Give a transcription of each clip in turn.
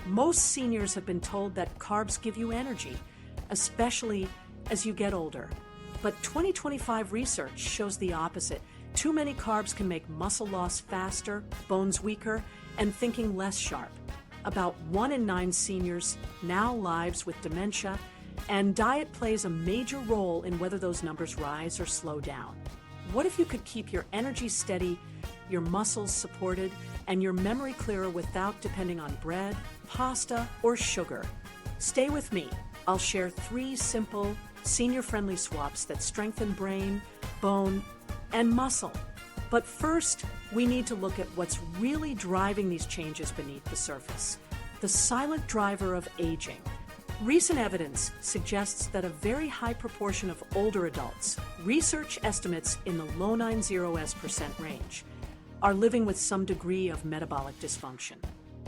Most seniors have been told that carbs give you energy, especially as you get older. But 2025 research shows the opposite. Too many carbs can make muscle loss faster, bones weaker, and thinking less sharp. About 1 in 9 seniors now lives with dementia, and diet plays a major role in whether those numbers rise or slow down. What if you could keep your energy steady, your muscles supported, and your memory clearer without depending on bread, pasta, or sugar? Stay with me. I'll share 3 simple, senior-friendly swaps that strengthen brain, bone, and muscle. But first, we need to look at what's really driving these changes beneath the surface. The silent driver of aging. Recent evidence suggests that a very high proportion of older adults, research estimates in the low 90% range, are living with some degree of metabolic dysfunction.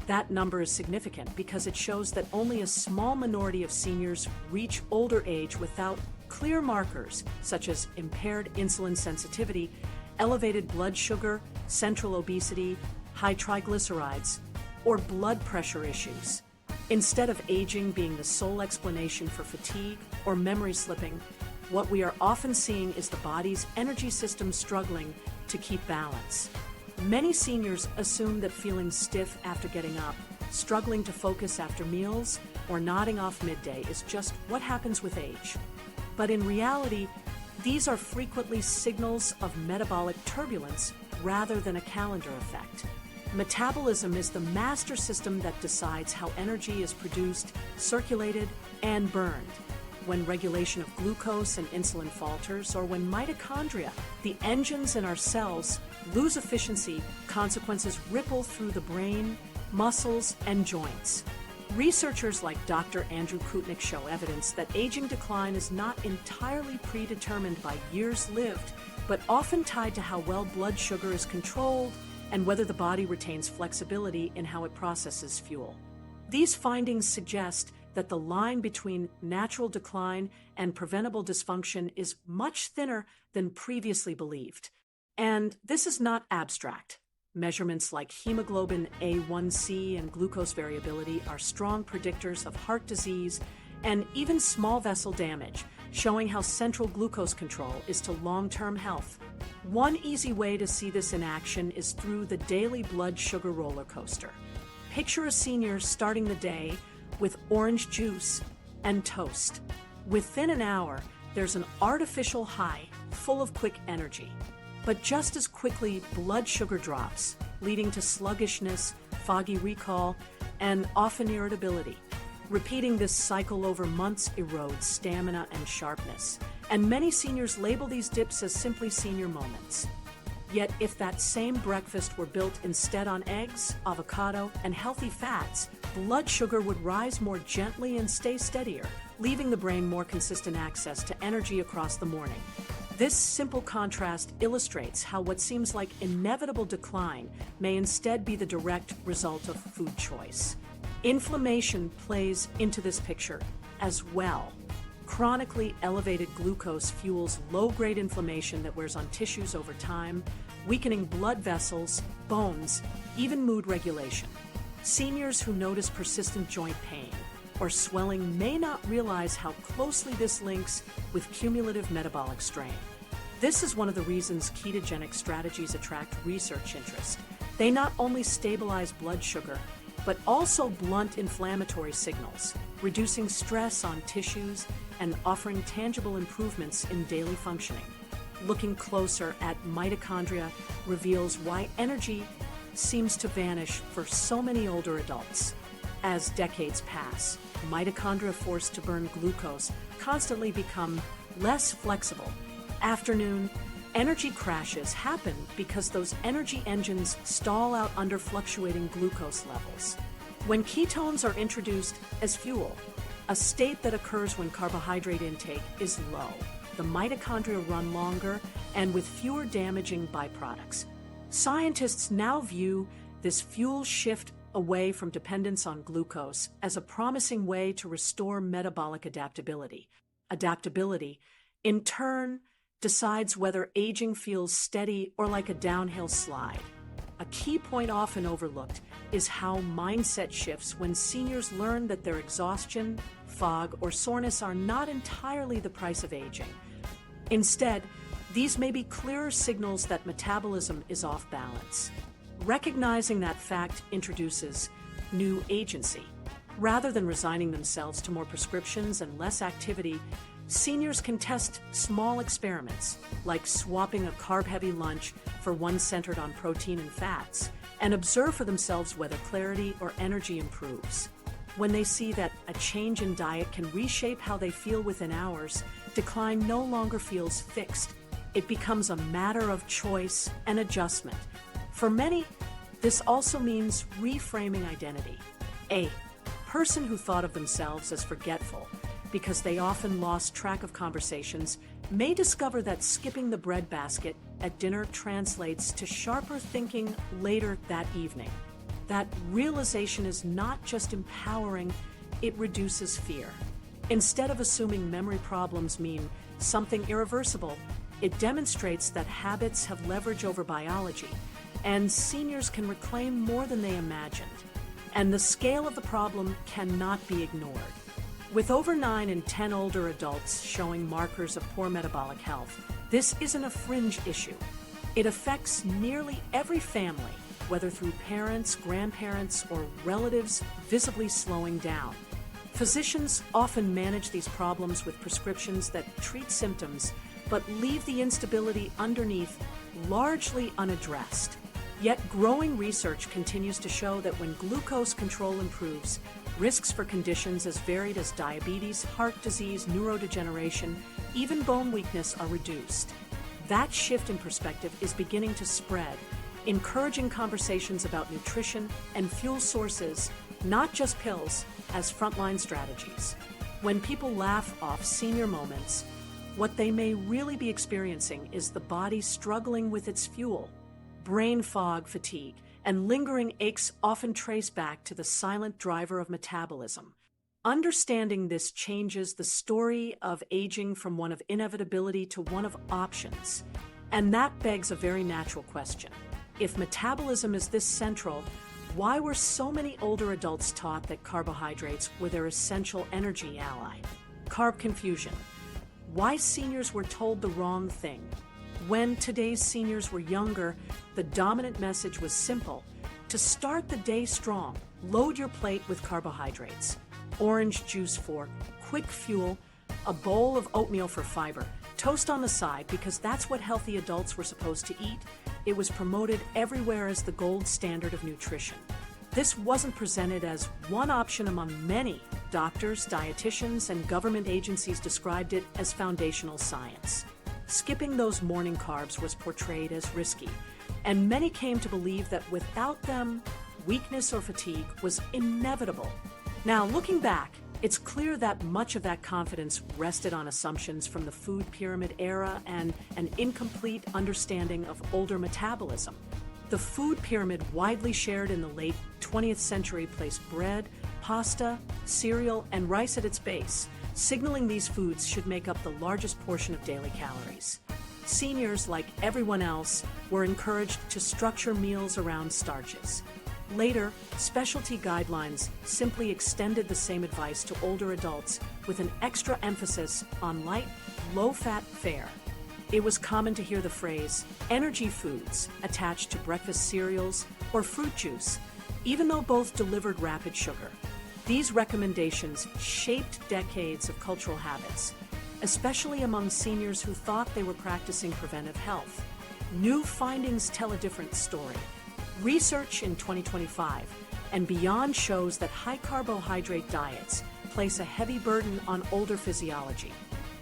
That number is significant because it shows that only a small minority of seniors reach older age without clear markers such as impaired insulin sensitivity, elevated blood sugar, central obesity, high triglycerides, or blood pressure issues. Instead of aging being the sole explanation for fatigue or memory slipping, what we are often seeing is the body's energy system struggling to keep balance. Many seniors assume that feeling stiff after getting up, struggling to focus after meals, or nodding off midday is just what happens with age. But in reality, these are frequently signals of metabolic turbulence rather than a calendar effect. Metabolism is the master system that decides how energy is produced, circulated, and burned. When regulation of glucose and insulin falters, or when mitochondria, the engines in our cells, lose efficiency, consequences ripple through the brain, muscles, and joints. Researchers like Dr. Andrew Koutnik show evidence that aging decline is not entirely predetermined by years lived, but often tied to how well blood sugar is controlled and whether the body retains flexibility in how it processes fuel. These findings suggest that the line between natural decline and preventable dysfunction is much thinner than previously believed. And this is not abstract. Measurements like hemoglobin A1C and glucose variability are strong predictors of heart disease and even small vessel damage, showing how central glucose control is to long-term health. One easy way to see this in action is through the daily blood sugar roller coaster. Picture a senior starting the day with orange juice and toast. Within an hour, there's an artificial high, full of quick energy. But just as quickly, blood sugar drops, leading to sluggishness, foggy recall, and often irritability. Repeating this cycle over months erodes stamina and sharpness, and many seniors label these dips as simply senior moments. Yet if that same breakfast were built instead on eggs, avocado, and healthy fats, blood sugar would rise more gently and stay steadier, leaving the brain more consistent access to energy across the morning. This simple contrast illustrates how what seems like inevitable decline may instead be the direct result of food choice. Inflammation plays into this picture as well. Chronically elevated glucose fuels low-grade inflammation that wears on tissues over time, weakening blood vessels, bones, even mood regulation. Seniors who notice persistent joint pain or swelling may not realize how closely this links with cumulative metabolic strain. This is one of the reasons ketogenic strategies attract research interest. They not only stabilize blood sugar, but also blunt inflammatory signals, reducing stress on tissues and offering tangible improvements in daily functioning. Looking closer at mitochondria reveals why energy seems to vanish for so many older adults. As decades pass, mitochondria forced to burn glucose constantly become less flexible. Afternoon, energy crashes happen because those energy engines stall out under fluctuating glucose levels. When ketones are introduced as fuel, a state that occurs when carbohydrate intake is low, the mitochondria run longer and with fewer damaging byproducts. Scientists now view this fuel shift away from dependence on glucose as a promising way to restore metabolic adaptability. Adaptability, in turn, decides whether aging feels steady or like a downhill slide. A key point often overlooked is how mindset shifts when seniors learn that their exhaustion, fog, or soreness are not entirely the price of aging. Instead, these may be clearer signals that metabolism is off balance. Recognizing that fact introduces new agency. Rather than resigning themselves to more prescriptions and less activity, seniors can test small experiments, like swapping a carb-heavy lunch for one centered on protein and fats, and observe for themselves whether clarity or energy improves. When they see that a change in diet can reshape how they feel within hours, decline no longer feels fixed. It becomes a matter of choice and adjustment. For many, this also means reframing identity. A person who thought of themselves as forgetful because they often lost track of conversations may discover that skipping the bread basket at dinner translates to sharper thinking later that evening. That realization is not just empowering, it reduces fear. Instead of assuming memory problems mean something irreversible, it demonstrates that habits have leverage over biology, and seniors can reclaim more than they imagined. And the scale of the problem cannot be ignored. With over 9 in 10 older adults showing markers of poor metabolic health, this isn't a fringe issue. It affects nearly every family, whether through parents, grandparents, or relatives visibly slowing down. Physicians often manage these problems with prescriptions that treat symptoms, but leave the instability underneath largely unaddressed. Yet growing research continues to show that when glucose control improves, risks for conditions as varied as diabetes, heart disease, neurodegeneration, even bone weakness are reduced. That shift in perspective is beginning to spread, encouraging conversations about nutrition and fuel sources, not just pills, as frontline strategies. When people laugh off senior moments, what they may really be experiencing is the body struggling with its fuel. Brain fog, fatigue, and lingering aches often trace back to the silent driver of metabolism. Understanding this changes the story of aging from one of inevitability to one of options. And that begs a very natural question. If metabolism is this central, why were so many older adults taught that carbohydrates were their essential energy ally? Carb confusion. Why seniors were told the wrong thing? When today's seniors were younger, the dominant message was simple. To start the day strong, load your plate with carbohydrates. Orange juice for quick fuel, a bowl of oatmeal for fiber, toast on the side because that's what healthy adults were supposed to eat. It was promoted everywhere as the gold standard of nutrition. This wasn't presented as one option among many. Doctors, dietitians, and government agencies described it as foundational science. Skipping those morning carbs was portrayed as risky, and many came to believe that without them, weakness or fatigue was inevitable. Now, looking back, it's clear that much of that confidence rested on assumptions from the food pyramid era and an incomplete understanding of older metabolism. The food pyramid widely shared in the late 20th century placed bread, pasta, cereal, and rice at its base, signaling these foods should make up the largest portion of daily calories. Seniors, like everyone else, were encouraged to structure meals around starches. Later, specialty guidelines simply extended the same advice to older adults with an extra emphasis on light, low-fat fare. It was common to hear the phrase energy foods attached to breakfast cereals or fruit juice, even though both delivered rapid sugar. These recommendations shaped decades of cultural habits, especially among seniors who thought they were practicing preventive health. New findings tell a different story. Research in 2025 and beyond shows that high carbohydrate diets place a heavy burden on older physiology.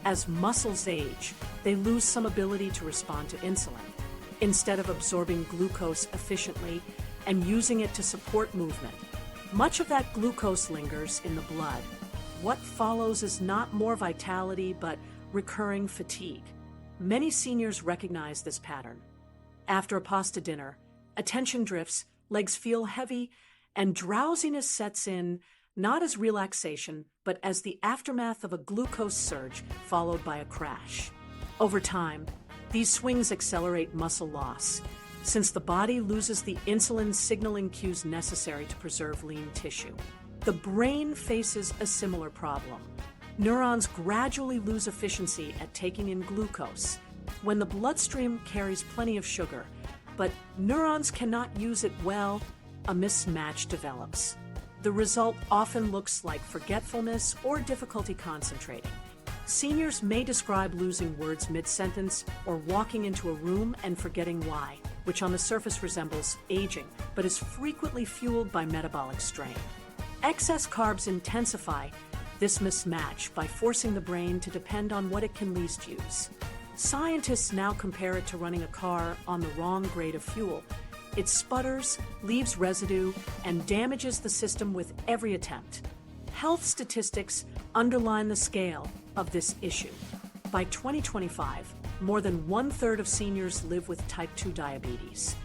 As muscles age, they lose some ability to respond to insulin. Instead of absorbing glucose efficiently and using it to support movement, much of that glucose lingers in the blood. What follows is not more vitality, but recurring fatigue. Many seniors recognize this pattern. After a pasta dinner, attention drifts, legs feel heavy, and drowsiness sets in, not as relaxation, but as the aftermath of a glucose surge followed by a crash. Over time, these swings accelerate muscle loss. since the body loses the insulin signaling cues necessary to preserve lean tissue. The brain faces a similar problem. Neurons gradually lose efficiency at taking in glucose when the bloodstream carries plenty of sugar, but neurons cannot use it well. A mismatch develops. The result often looks like forgetfulness or difficulty concentrating. Seniors may describe losing words mid-sentence or walking into a room and forgetting why, which on the surface resembles aging, but is frequently fueled by metabolic strain. Excess carbs intensify this mismatch by forcing the brain to depend on what it can least use. Scientists now compare it to running a car on the wrong grade of fuel. It sputters, leaves residue, and damages the system with every attempt. Health statistics underline the scale of this issue. By 2025, more than 1/3 of seniors live with type 2 diabetes,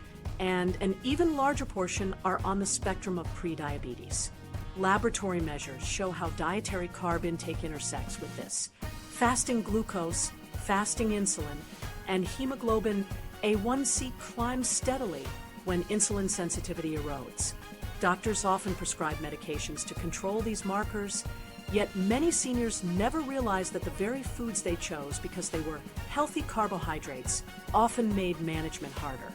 and an even larger portion are on the spectrum of prediabetes. Laboratory measures show how dietary carb intake intersects with this. Fasting glucose, fasting insulin, and hemoglobin A1C climb steadily when insulin sensitivity erodes. Doctors often prescribe medications to control these markers, yet many seniors never realize that the very foods they chose because they were healthy carbohydrates often made management harder.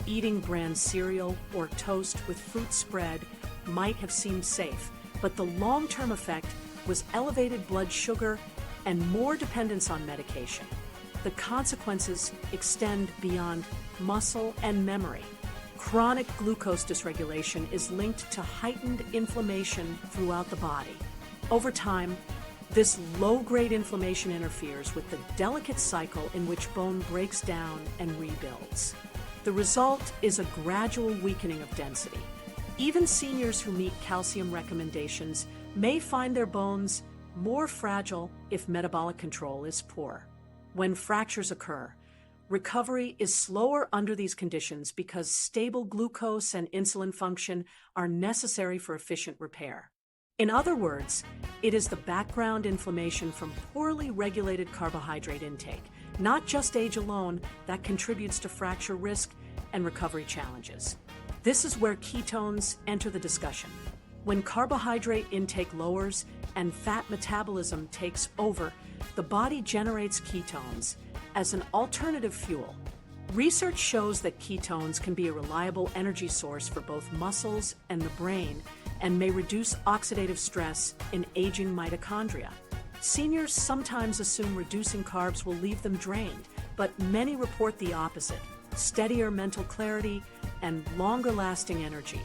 Eating bran cereal or toast with fruit spread might have seemed safe, but the long-term effect was elevated blood sugar and more dependence on medication. The consequences extend beyond muscle and memory. Chronic glucose dysregulation is linked to heightened inflammation throughout the body. Over time, this low-grade inflammation interferes with the delicate cycle in which bone breaks down and rebuilds. The result is a gradual weakening of density. Even seniors who meet calcium recommendations may find their bones more fragile if metabolic control is poor. When fractures occur, recovery is slower under these conditions because stable glucose and insulin function are necessary for efficient repair. In other words, it is the background inflammation from poorly regulated carbohydrate intake, not just age alone, that contributes to fracture risk and recovery challenges. This is where ketones enter the discussion. When carbohydrate intake lowers and fat metabolism takes over, the body generates ketones as an alternative fuel. Research shows that ketones can be a reliable energy source for both muscles and the brain and may reduce oxidative stress in aging mitochondria. Seniors sometimes assume reducing carbs will leave them drained, but many report the opposite: steadier mental clarity and longer-lasting energy.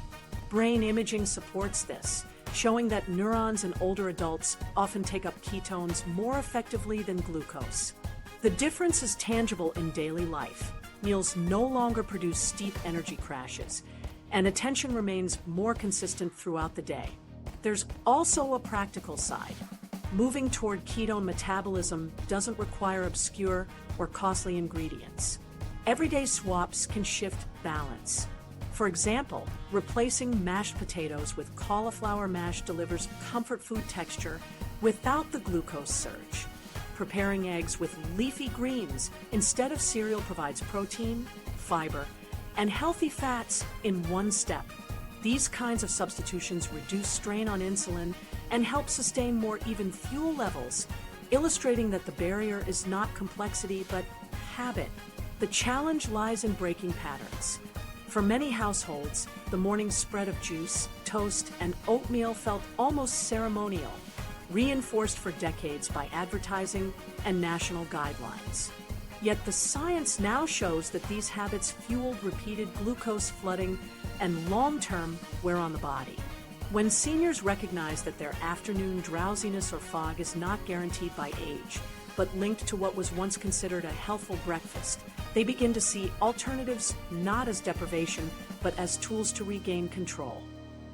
Brain imaging supports this, showing that neurons in older adults often take up ketones more effectively than glucose. The difference is tangible in daily life. Meals no longer produce steep energy crashes, and attention remains more consistent throughout the day. There's also a practical side. Moving toward ketone metabolism doesn't require obscure or costly ingredients. Everyday swaps can shift balance. For example, replacing mashed potatoes with cauliflower mash delivers comfort food texture without the glucose surge. Preparing eggs with leafy greens instead of cereal provides protein, fiber, and healthy fats in one step. These kinds of substitutions reduce strain on insulin and help sustain more even fuel levels, illustrating that the barrier is not complexity but habit. The challenge lies in breaking patterns. For many households, the morning spread of juice, toast, and oatmeal felt almost ceremonial, reinforced for decades by advertising and national guidelines. Yet the science now shows that these habits fueled repeated glucose flooding and long-term wear on the body. When seniors recognize that their afternoon drowsiness or fog is not guaranteed by age, but linked to what was once considered a healthful breakfast, they begin to see alternatives not as deprivation, but as tools to regain control.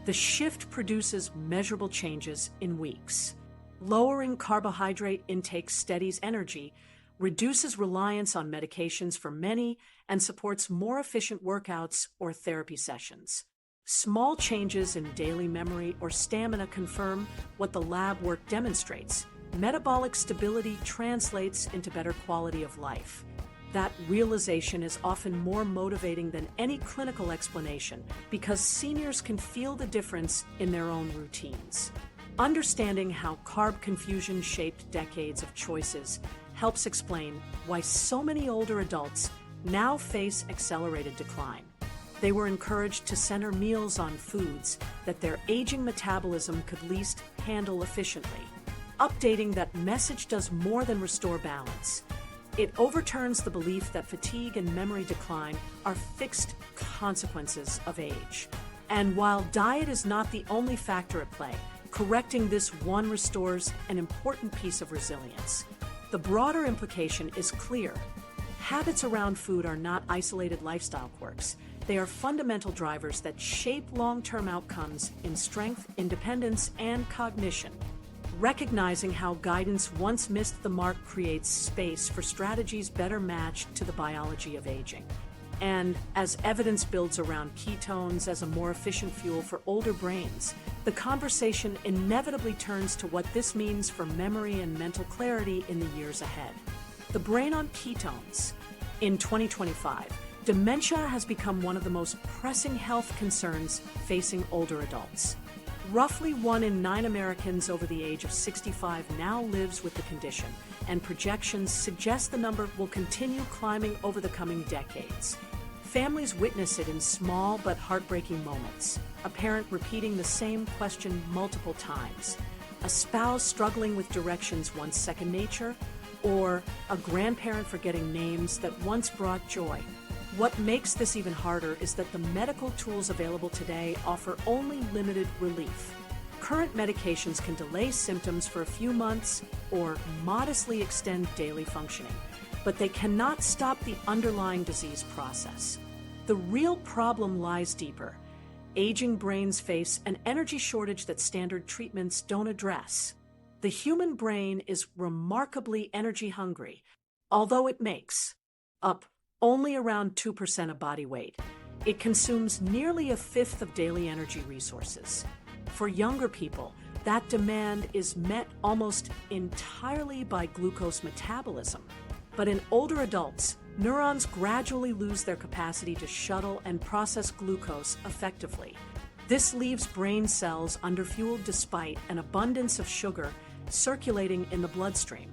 The shift produces measurable changes in weeks. Lowering carbohydrate intake steadies energy, reduces reliance on medications for many, and supports more efficient workouts or therapy sessions. Small changes in daily memory or stamina confirm what the lab work demonstrates. Metabolic stability translates into better quality of life. that realization is often more motivating than any clinical explanation because seniors can feel the difference in their own routines. Understanding how carb confusion shaped decades of choices helps explain why so many older adults now face accelerated decline. They were encouraged to center meals on foods that their aging metabolism could least handle efficiently. Updating that message does more than restore balance. It overturns the belief that fatigue and memory decline are fixed consequences of age. And while diet is not the only factor at play, correcting this one restores an important piece of resilience. The broader implication is clear. Habits around food are not isolated lifestyle quirks. They are fundamental drivers that shape long-term outcomes in strength, independence, and cognition. Recognizing how guidance once missed the mark creates space for strategies better matched to the biology of aging. And as evidence builds around ketones as a more efficient fuel for older brains, the conversation inevitably turns to what this means for memory and mental clarity in the years ahead. The brain on ketones. In 2025, dementia has become one of the most pressing health concerns facing older adults. Roughly 1 in 9 Americans over the age of 65 now lives with the condition, and projections suggest the number will continue climbing over the coming decades. Families witness it in small but heartbreaking moments, a parent repeating the same question multiple times, a spouse struggling with directions once second nature, or a grandparent forgetting names that once brought joy. What makes this even harder is that the medical tools available today offer only limited relief. Current medications can delay symptoms for a few months or modestly extend daily functioning, but they cannot stop the underlying disease process. The real problem lies deeper. Aging brains face an energy shortage that standard treatments don't address. The human brain is remarkably energy hungry, although it makes up only around 2% of body weight. It consumes nearly 1/5 of daily energy resources. For younger people, that demand is met almost entirely by glucose metabolism. But in older adults, neurons gradually lose their capacity to shuttle and process glucose effectively. This leaves brain cells underfueled despite an abundance of sugar circulating in the bloodstream.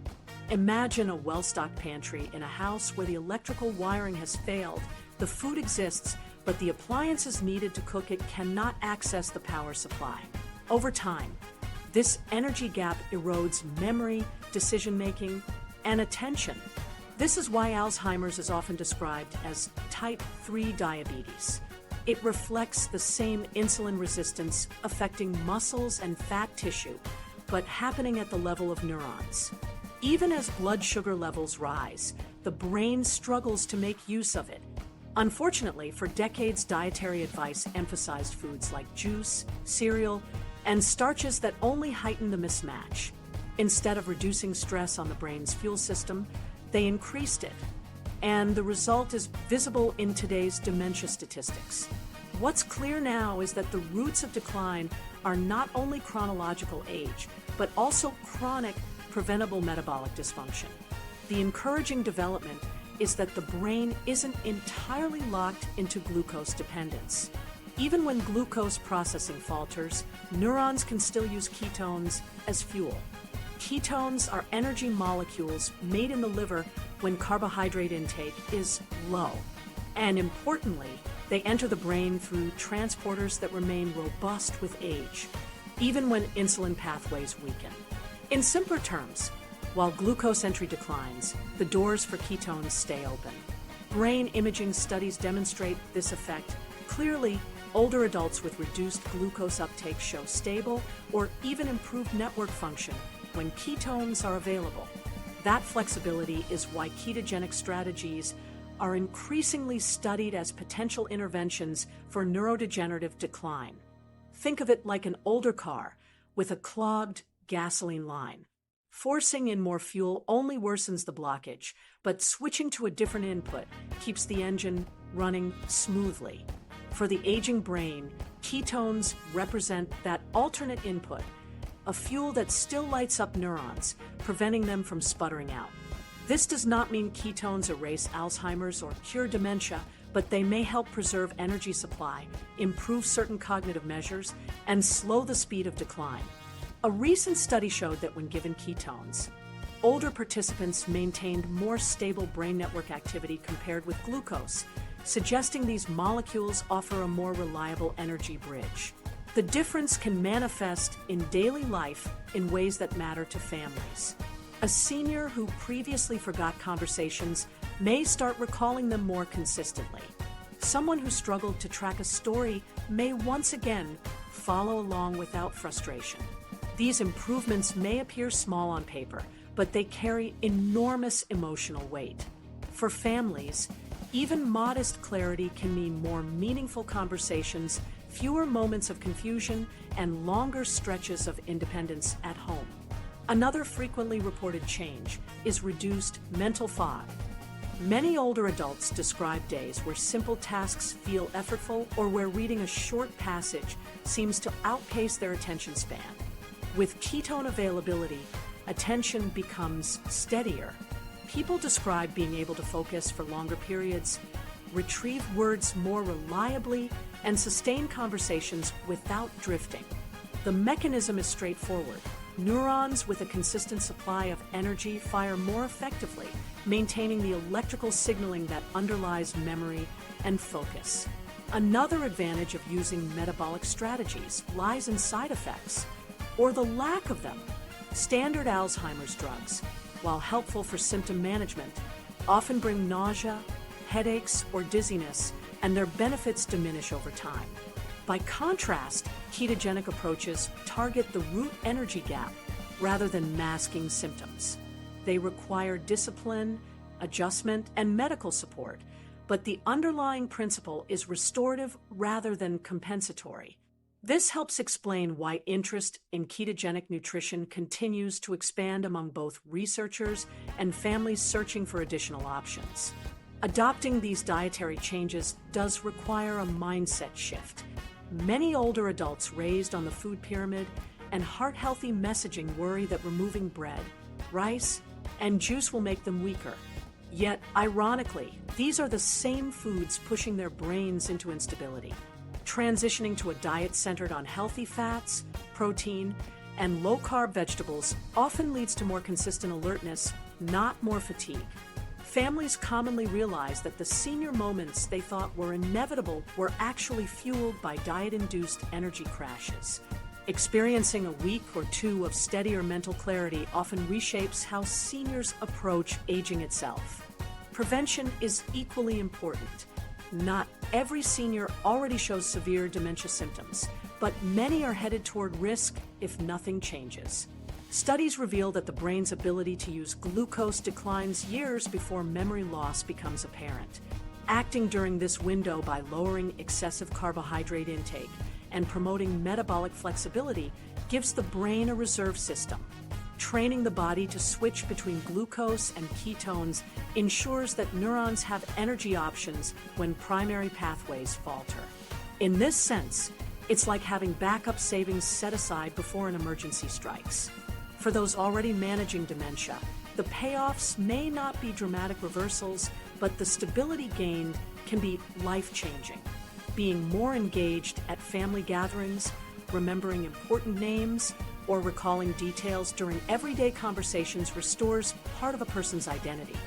Imagine a well-stocked pantry in a house where the electrical wiring has failed. The food exists, but the appliances needed to cook it cannot access the power supply. Over time, this energy gap erodes memory, decision-making, and attention. This is why Alzheimer's is often described as type 3 diabetes. It reflects the same insulin resistance affecting muscles and fat tissue, but happening at the level of neurons. Even as blood sugar levels rise, the brain struggles to make use of it. Unfortunately, for decades, dietary advice emphasized foods like juice, cereal, and starches that only heighten the mismatch. Instead of reducing stress on the brain's fuel system, they increased it. And the result is visible in today's dementia statistics. What's clear now is that the roots of decline are not only chronological age, but also chronic, preventable metabolic dysfunction. The encouraging development is that the brain isn't entirely locked into glucose dependence. Even when glucose processing falters, neurons can still use ketones as fuel. Ketones are energy molecules made in the liver when carbohydrate intake is low. And importantly, they enter the brain through transporters that remain robust with age, even when insulin pathways weaken. In simpler terms, while glucose entry declines, the doors for ketones stay open. Brain imaging studies demonstrate this effect. Clearly, older adults with reduced glucose uptake show stable or even improved network function when ketones are available. That flexibility is why ketogenic strategies are increasingly studied as potential interventions for neurodegenerative decline. Think of it like an older car with a clogged gasoline line. Forcing in more fuel only worsens the blockage, but switching to a different input keeps the engine running smoothly. For the aging brain, ketones represent that alternate input, a fuel that still lights up neurons, preventing them from sputtering out. This does not mean ketones erase Alzheimer's or cure dementia, but they may help preserve energy supply, improve certain cognitive measures, and slow the speed of decline. A recent study showed that when given ketones, older participants maintained more stable brain network activity compared with glucose, suggesting these molecules offer a more reliable energy bridge. The difference can manifest in daily life in ways that matter to families. A senior who previously forgot conversations may start recalling them more consistently. Someone who struggled to track a story may once again follow along without frustration. These improvements may appear small on paper, but they carry enormous emotional weight. For families, even modest clarity can mean more meaningful conversations, fewer moments of confusion, and longer stretches of independence at home. Another frequently reported change is reduced mental fog. Many older adults describe days where simple tasks feel effortful or where reading a short passage seems to outpace their attention span. With ketone availability, attention becomes steadier. People describe being able to focus for longer periods, retrieve words more reliably, and sustain conversations without drifting. The mechanism is straightforward. Neurons with a consistent supply of energy fire more effectively, maintaining the electrical signaling that underlies memory and focus. Another advantage of using metabolic strategies lies in side effects, or the lack of them. Standard Alzheimer's drugs, while helpful for symptom management, often bring nausea, headaches, or dizziness, and their benefits diminish over time. By contrast, ketogenic approaches target the root energy gap rather than masking symptoms. They require discipline, adjustment, and medical support, but the underlying principle is restorative rather than compensatory. This helps explain why interest in ketogenic nutrition continues to expand among both researchers and families searching for additional options. Adopting these dietary changes does require a mindset shift. Many older adults raised on the food pyramid and heart-healthy messaging worry that removing bread, rice, and juice will make them weaker. Yet, ironically, these are the same foods pushing their brains into instability. Transitioning to a diet centered on healthy fats, protein, and low-carb vegetables often leads to more consistent alertness, not more fatigue. Families commonly realize that the senior moments they thought were inevitable were actually fueled by diet-induced energy crashes. Experiencing a week or two of steadier mental clarity often reshapes how seniors approach aging itself. Prevention is equally important. Not every senior already shows severe dementia symptoms, but many are headed toward risk if nothing changes. Studies reveal that the brain's ability to use glucose declines years before memory loss becomes apparent. Acting during this window by lowering excessive carbohydrate intake and promoting metabolic flexibility gives the brain a reserve system. Training the body to switch between glucose and ketones ensures that neurons have energy options when primary pathways falter. In this sense, it's like having backup savings set aside before an emergency strikes. For those already managing dementia, the payoffs may not be dramatic reversals, but the stability gained can be life-changing. Being more engaged at family gatherings, remembering important names, or recalling details during everyday conversations restores part of a person's identity.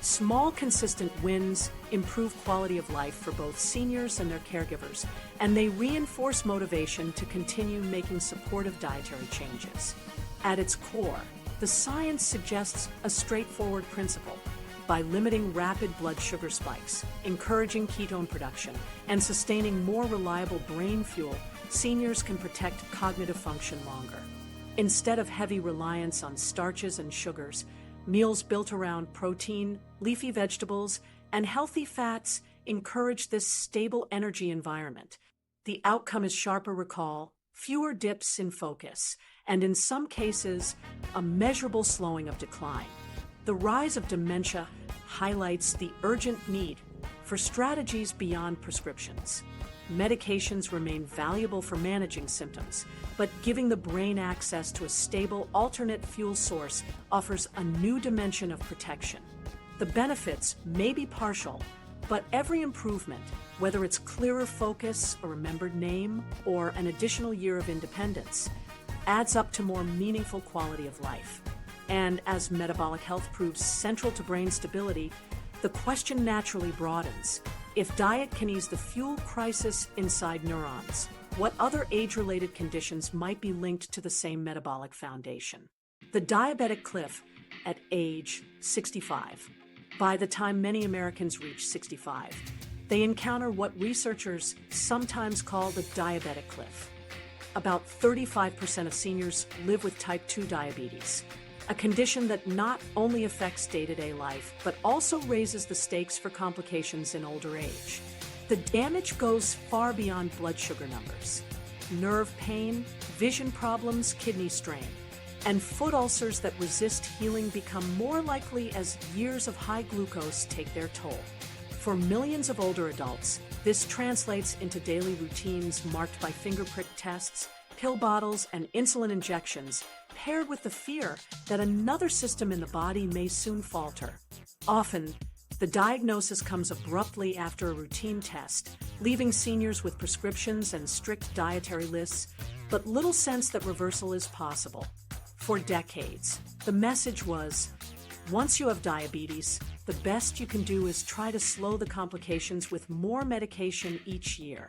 Small, consistent wins improve quality of life for both seniors and their caregivers, and they reinforce motivation to continue making supportive dietary changes. At its core, the science suggests a straightforward principle. By limiting rapid blood sugar spikes, encouraging ketone production, and sustaining more reliable brain fuel, seniors can protect cognitive function longer. Instead of heavy reliance on starches and sugars, meals built around protein, leafy vegetables, and healthy fats encourage this stable energy environment. The outcome is sharper recall, fewer dips in focus, and in some cases, a measurable slowing of decline. The rise of dementia highlights the urgent need for strategies beyond prescriptions. medications remain valuable for managing symptoms, but giving the brain access to a stable, alternate fuel source offers a new dimension of protection. The benefits may be partial, but every improvement, whether it's clearer focus, a remembered name, or an additional year of independence, adds up to more meaningful quality of life. And as metabolic health proves central to brain stability, the question naturally broadens. If diet can ease the fuel crisis inside neurons, what other age-related conditions might be linked to the same metabolic foundation? The diabetic cliff at age 65. By the time many Americans reach 65, they encounter what researchers sometimes call the diabetic cliff. About 35% of seniors live with type 2 diabetes, a condition that not only affects day-to-day life, but also raises the stakes for complications in older age. The damage goes far beyond blood sugar numbers. Nerve pain, vision problems, kidney strain, and foot ulcers that resist healing become more likely as years of high glucose take their toll. For millions of older adults, this translates into daily routines marked by finger prick tests, pill bottles, and insulin injections, paired with the fear that another system in the body may soon falter. Often, the diagnosis comes abruptly after a routine test, leaving seniors with prescriptions and strict dietary lists, but little sense that reversal is possible. For decades, the message was, once you have diabetes, the best you can do is try to slow the complications with more medication each year.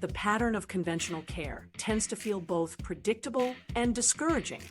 The pattern of conventional care tends to feel both predictable and discouraging.